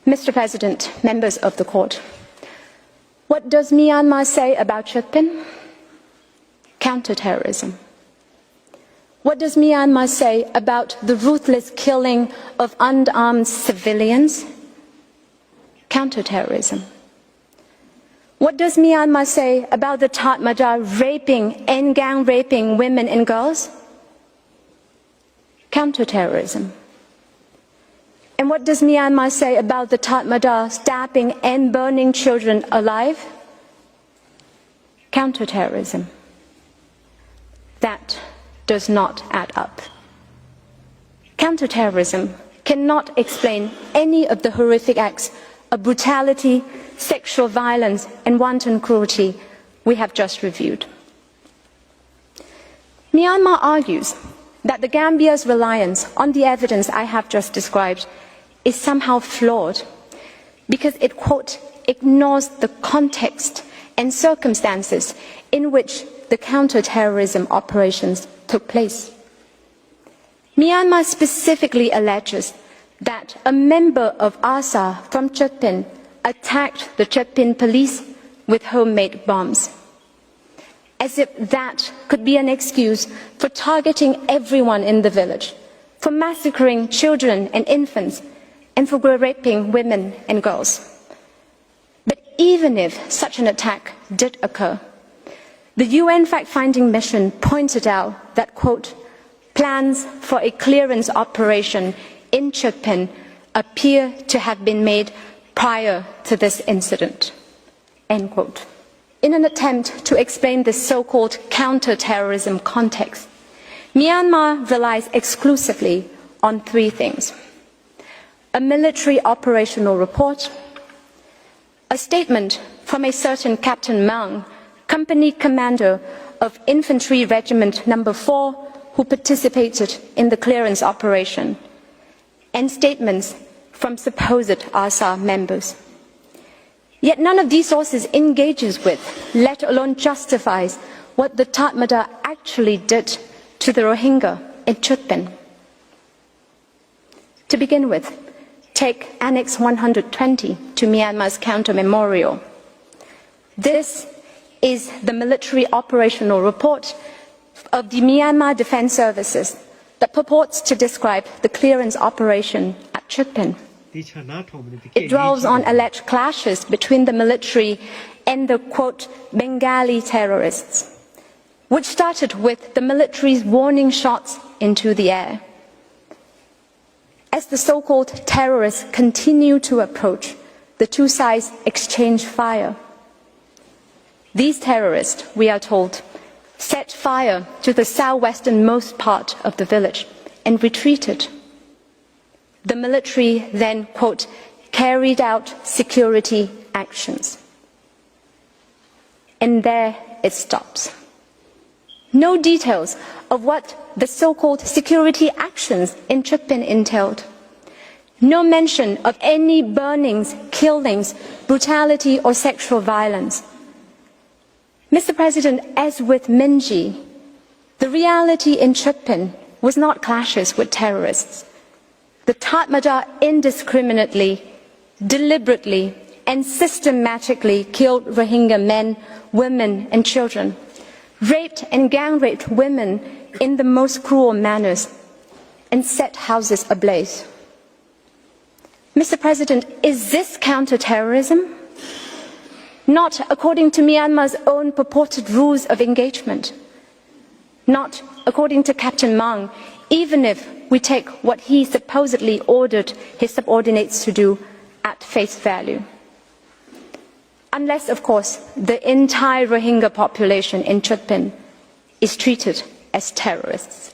Mr. President, members of the court, what does Myanmar say about Chutpin? Counterterrorism. What does Myanmar say about the ruthless killing of unarmed civilians? Counterterrorism. What does Myanmar say about the Tatmadaw raping and gang raping women and girls? Counterterrorism. And what does Myanmar say about the Tatmadaw stabbing and burning children alive? Counterterrorism. That does not add up. Counterterrorism cannot explain any of the horrific acts of brutality, sexual violence and wanton cruelty we have just reviewed. Myanmar argues that the Gambia's reliance on the evidence I have just described is somehow flawed because it, quote, ignores the context and circumstances in which the counterterrorism operations took place. Myanmar specifically alleges that a member of ASA from Chutpin attacked the Chutpin police with homemade bombs, as if that could be an excuse for targeting everyone in the village, for massacring children and infants, and for raping women and girls. But even if such an attack did occur, the UN fact-finding mission pointed out that, quote, plans for a clearance operation in Chutpin appear to have been made prior to this incident, end quote. In an attempt to explain this so-called counter-terrorism context, Myanmar relies exclusively on three things: a military operational report, a statement from a certain Captain Mang, company commander of Infantry Regiment No. 4, who participated in the clearance operation, and statements from supposed ASA members. Yet none of these sources engages with, let alone justifies, what the Tatmadaw actually did to the Rohingya in Chutpin. To begin with, take Annex 120 to Myanmar's counter memorial. This is the military operational report of the Myanmar Defense Services that purports to describe the clearance operation at Chutpin. It dwells on alleged clashes between the military and the, quote, Bengali terrorists, which started with the military's warning shots into the air. As the so-called terrorists continue to approach, the two sides exchange fire. These terrorists, we are told, set fire to the southwesternmost part of the village and retreated. The military then, quote, carried out security actions. And there it stops. No details of what the so-called security actions in Chutpin entailed. No mention of any burnings, killings, brutality or sexual violence. Mr. President, as with Minji, the reality in Chutpin was not clashes with terrorists. The Tatmadaw indiscriminately, deliberately, and systematically killed Rohingya men, women, and children, raped and gang-raped women in the most cruel manners, and set houses ablaze. Mr. President, is this counter-terrorism? Not according to Myanmar's own purported rules of engagement. Not according to Captain Mang, even if we take what he supposedly ordered his subordinates to do at face value. Unless, of course, the entire Rohingya population in Chutpin is treated as terrorists.